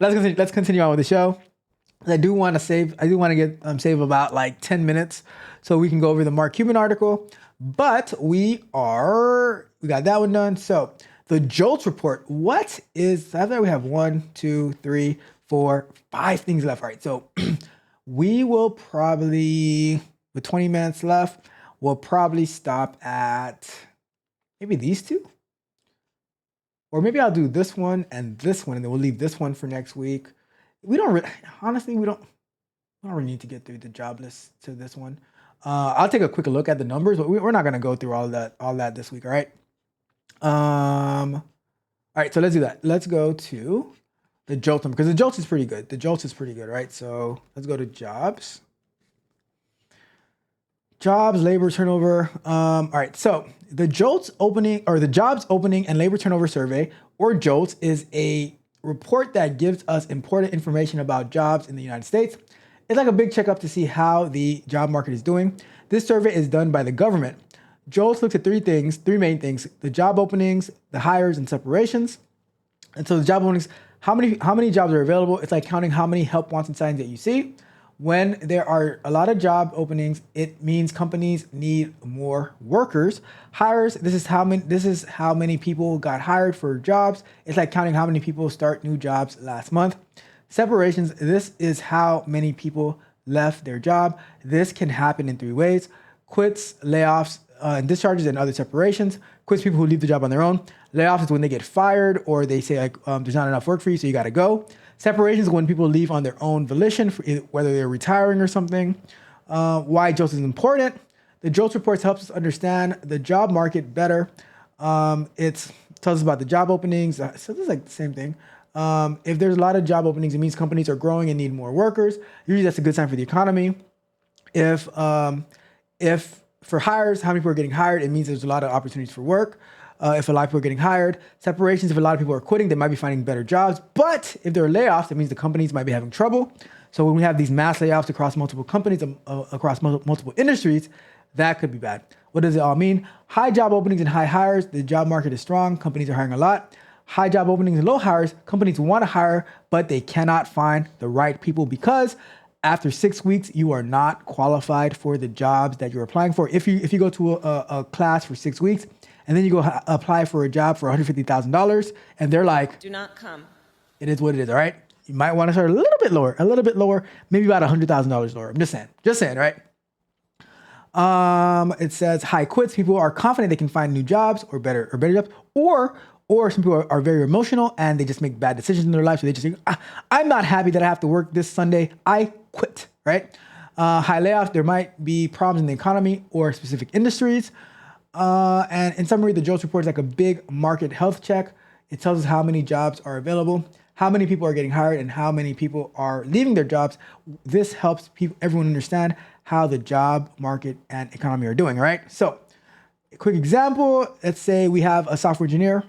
let's continue on with the show. I do want to get save about like 10 minutes so we can go over the Mark Cuban article. But we got that one done. So the JOLTS report. I think we have 1, 2, 3, 4, 5 things left. All right. So we will probably, with 20 minutes left, we'll probably stop at maybe these two. Or maybe I'll do this one, and then we'll leave this one for next week. Honestly, we don't really need to get through the job list to this one. I'll take a quick look at the numbers, but we're not going to go through all that this week. All right. All right. So let's do that. Let's go to the JOLTS number because the JOLTS is pretty good. Right. So let's go to jobs, labor turnover. All right. So the JOLTS opening or the jobs opening and labor turnover survey, or JOLTS, is a report that gives us important information about jobs in the United States. It's like a big checkup to see how the job market is doing. This survey is done by the government. JOLTS looks at three main things: the job openings, the hires, and separations. And so the job openings, how many jobs are available? It's like counting how many help wanted signs that you see. When there are a lot of job openings, it means companies need more workers. Hires, this is how many people got hired for jobs. It's like counting how many people start new jobs last month. Separations, this is how many people left their job. This can happen in 3 ways: quits, layoffs, and discharges, and other separations. Quits, people who leave the job on their own. Layoffs is when they get fired or they say there's not enough work for you, so you got to go. Separations is when people leave on their own volition, whether they're retiring or something. Why JOLTS is important. The JOLTS reports helps us understand the job market better. It tells us about the job openings. So this is like the same thing. If there's a lot of job openings, it means companies are growing and need more workers. Usually that's a good sign for the economy. If for hires, how many people are getting hired, it means there's a lot of opportunities for work. If a lot of people are getting hired. Separations, if a lot of people are quitting, they might be finding better jobs. But if there are layoffs, it means the companies might be having trouble. So when we have these mass layoffs across multiple companies, across multiple industries, that could be bad. What does it all mean? High job openings and high hires, the job market is strong. Companies are hiring a lot. High job openings and low hires, companies want to hire, but they cannot find the right people because after 6 weeks, you are not qualified for the jobs that you're applying for. If you go to a class for 6 weeks and then you go apply for a job for $150,000 and they're like, do not come. It is what it is, all right? You might want to start a little bit lower, maybe about $100,000 lower. I'm just saying, right? It says high quits. People are confident they can find new jobs or better jobs, or some people are very emotional and they just make bad decisions in their life. So they just think, I'm not happy that I have to work this Sunday. I quit, right? High layoffs, there might be problems in the economy or specific industries. And in summary, the JOLTS report is like a big market health check. It tells us how many jobs are available, how many people are getting hired, and how many people are leaving their jobs. This helps everyone understand how the job market and economy are doing, right? So a quick example, let's say we have a software engineer.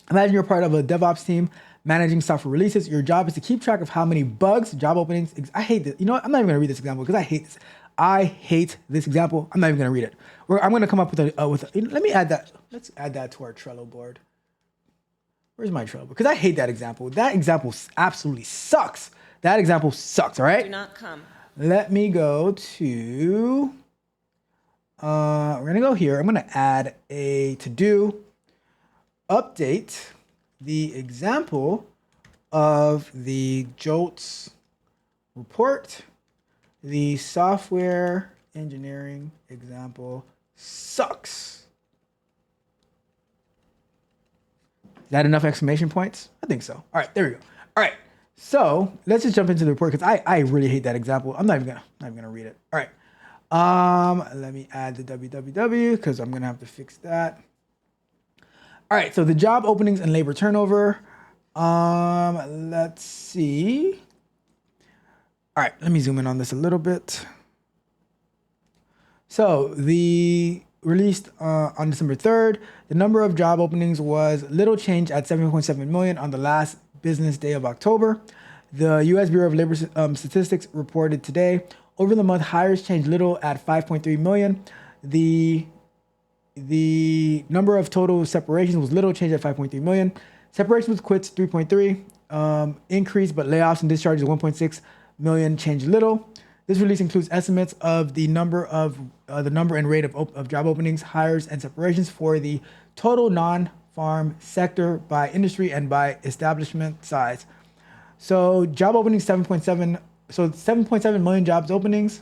Imagine you're part of a DevOps team managing software releases. Your job is to keep track of how many bugs, job openings. I hate this. You know what? I'm not even gonna read this example because I hate this. I hate this example. I'm not even gonna read it. I'm gonna come up with let me add that. Let's add that to our Trello board. Where's my Trello board? Because I hate that example. That example absolutely sucks. That example sucks, all right? Do not come. Let me go to, we're gonna go here. I'm gonna add a to-do. Update the example of the JOLTS report. The software engineering example sucks. Is that enough exclamation points? I think so. All right, there we go. All right, so let's just jump into the report because I really hate that example. I'm not even gonna read it. All right, let me add the www because I'm gonna have to fix that. All right, so the job openings and labor turnover. Let's see. All right, let me zoom in on this a little bit. So the released on December 3rd, the number of job openings was little change at 7.7 million on the last business day of October. The U.S. Bureau of Labor Statistics reported today, over the month, hires changed little at 5.3 million. The number of total separations was little change at 5.3 million. Separations with quits, 3.3. increased, but layoffs and discharges of 1.6 million changed little. This release includes estimates of the number and rate of job openings, hires, and separations for the total non-farm sector by industry and by establishment size. So job openings 7.7. So 7.7 million jobs openings.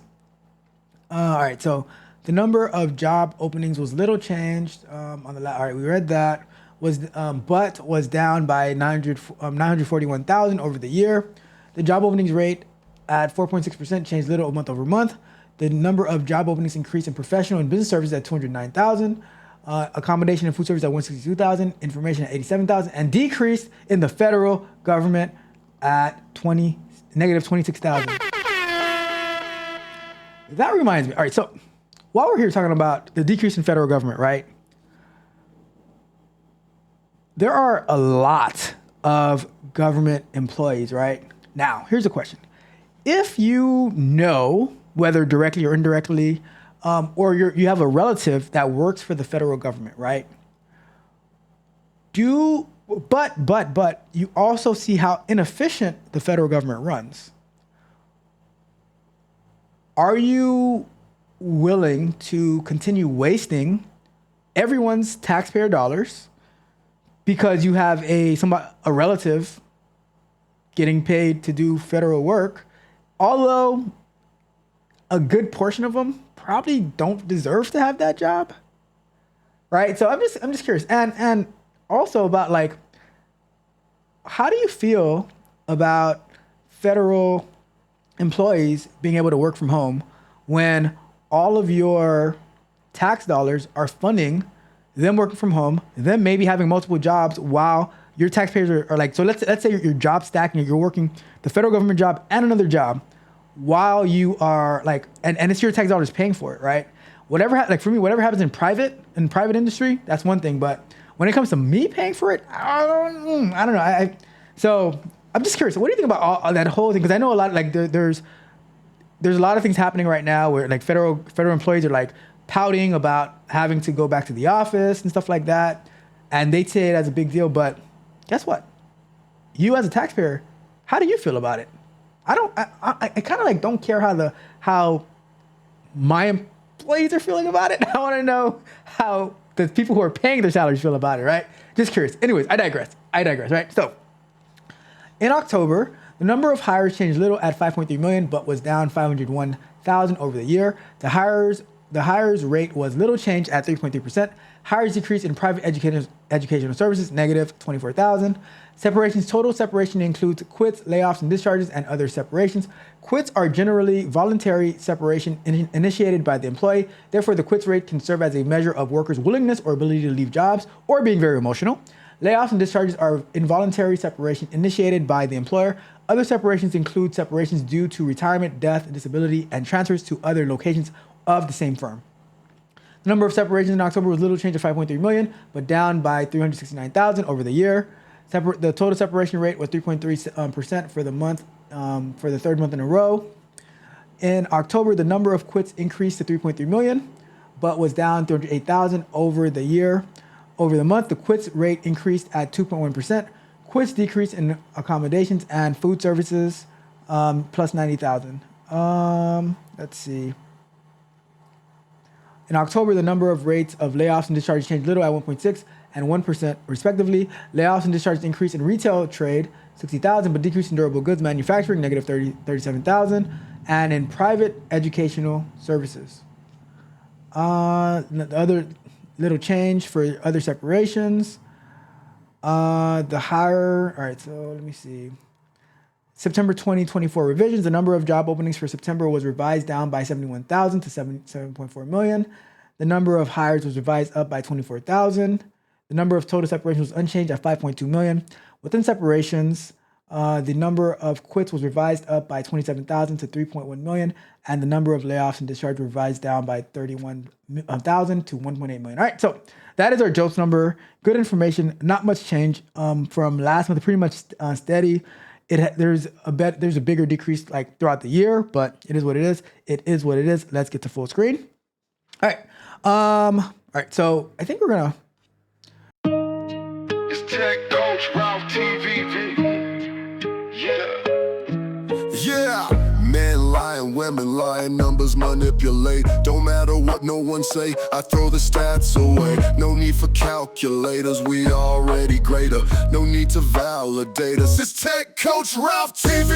All right. So the number of job openings was little changed on the last. All right, we read that but was down by 941,000 over the year. The job openings rate at 4.6% changed little month over month. The number of job openings increased in professional and business services at 209,000, accommodation and food service at 162,000, information at 87,000, and decreased in the federal government at negative 26,000. That reminds me. All right, so while we're here talking about the decrease in federal government, right? There are a lot of government employees, right? Now, here's a question. If you know, whether directly or indirectly, or you have a relative that works for the federal government, right? But you also see how inefficient the federal government runs. Are you willing to continue wasting everyone's taxpayer dollars because you have a relative getting paid to do federal work, although a good portion of them probably don't deserve to have that job, right? So I'm just curious, and also about, like, how do you feel about federal employees being able to work from home when all of your tax dollars are funding them working from home, them maybe having multiple jobs while your taxpayers are like, so let's say your job stacking, you're working the federal government job and another job while you are like, and it's your tax dollars paying for it, right? Like for me, whatever happens in private industry, that's one thing. But when it comes to me paying for it, I don't know. So I'm just curious. What do you think about all that whole thing? Because I know a lot, like there's a lot of things happening right now where like federal employees are like pouting about having to go back to the office and stuff like that, and they say it as a big deal. But guess what? You as a taxpayer, how do you feel about it? I kind of like don't care how my employees are feeling about it. I want to know how the people who are paying their salaries feel about it, right? Just curious. Anyways, I digress, right? So in October, the number of hires changed little at 5.3 million, but was down 501,000 over the year. The hires rate was little change at 3.3%. Hires decreased in private educational services, negative 24,000. Total separation includes quits, layoffs, and discharges, and other separations. Quits are generally voluntary separation initiated by the employee. Therefore, the quits rate can serve as a measure of workers' willingness or ability to leave jobs or being very emotional. Layoffs and discharges are involuntary separation initiated by the employer. Other separations include separations due to retirement, death, disability, and transfers to other locations of the same firm. The number of separations in October was little change at 5.3 million, but down by 369,000 over the year. The total separation rate was 3.3% for the month, for the third month in a row. In October, the number of quits increased to 3.3 million, but was down 308,000 over the year. Over the month, the quits rate increased at 2.1%. Quits decreased in accommodations and food services, plus 90,000. Let's see. In October, the number of rates of layoffs and discharges changed little at 1.6 and 1% respectively. Layoffs and discharges increased in retail trade, 60,000, but decreased in durable goods manufacturing, negative 37,000, and in private educational services. The other little change for other separations. All right, so let me see. September 2024 revisions. The number of job openings for September was revised down by 71,000 to 7.4 million. The number of hires was revised up by 24,000. The number of total separations was unchanged at 5.2 million. Within separations, the number of quits was revised up by 27,000 to 3.1 million, and the number of layoffs and discharge were revised down by 31,000 to 1.8 million. All right, so that is our JOLTS number. Good information, not much change from last month, pretty much steady. There's a bigger decrease like throughout the year, but it is what it is. It is what it is. Let's get to full screen. All right. All right. So I think we're gonna. It's Tech Coach Ralph TVV. and women lie and numbers manipulate. Don't matter what no one say, I throw the stats away. No need for calculators, we already greater. No need to validate us. It's Tech Coach Ralph TV.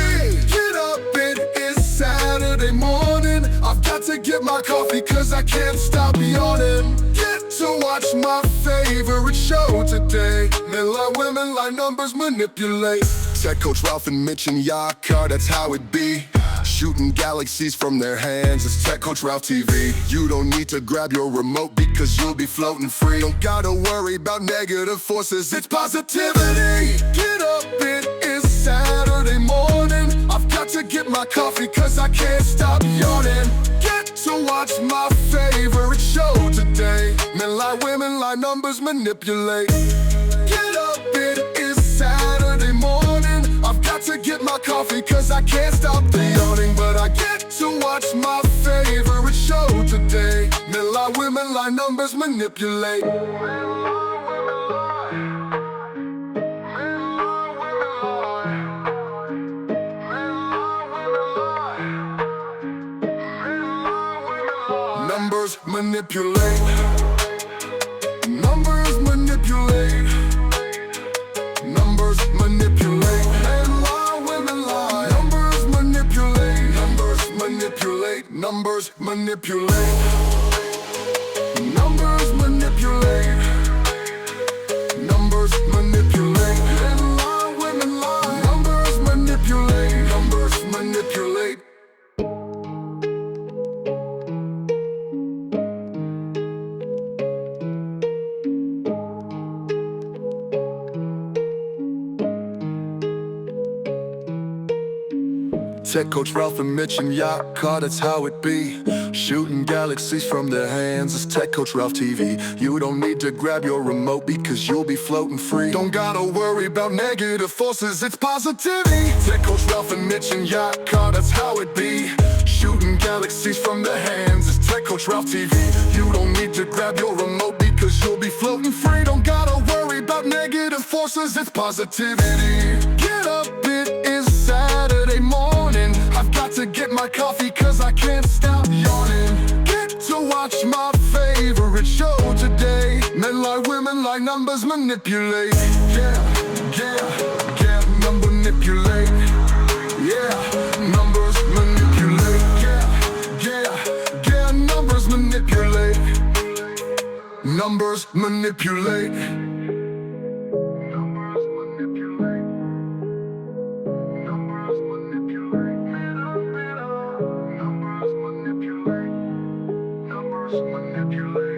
Get up, it is Saturday morning. I've got to get my coffee cause I can't stop yawning. Get to watch my favorite show today. Men lie, women lie, numbers manipulate. Tech Coach Ralph and Mitch and Yakar, that's how it be. Shooting galaxies from their hands, it's Tech Coach Ralph TV. You don't need to grab your remote because you'll be floating free. Don't gotta worry about negative forces, it's positivity. Get up, it is Saturday morning. I've got to get my coffee cause I can't stop yawning. Get to watch my favorite show today. Men lie, women lie, numbers manipulate. Get up, it is Saturday morning. I've got to get my coffee cause I can't stop the yawning. But I get to watch my favorite show today. Men lie, women lie, numbers manipulate. Numbers manipulate. Numbers manipulate. Numbers manipulate. Men lie, women lie. Numbers manipulate. Numbers manipulate. Numbers manipulate. Numbers manipulate. Numbers manipulate. Men lie, women lie. Numbers manipulate. Numbers manipulate. Tech Coach Ralph and Mitch and Yakar, that's how it be. Shooting galaxies from their hands, it's Tech Coach Ralph TV. You don't need to grab your remote because you'll be floating free. Don't gotta worry about negative forces, it's positivity. Tech Coach Ralph and Mitch and Yakar, that's how it be. Shooting galaxies from their hands, it's Tech Coach Ralph TV. You don't need to grab your remote because you'll be floating free. Don't gotta worry about negative forces, it's positivity. Get up, it is Saturday morning. I've got to get my coffee cause I can't stop yawning. Get to watch my favorite show today. Men lie, women lie, numbers manipulate. Yeah, number manipulate. Yeah, numbers manipulate. Yeah, numbers manipulate. Numbers manipulate. Numbers manipulate.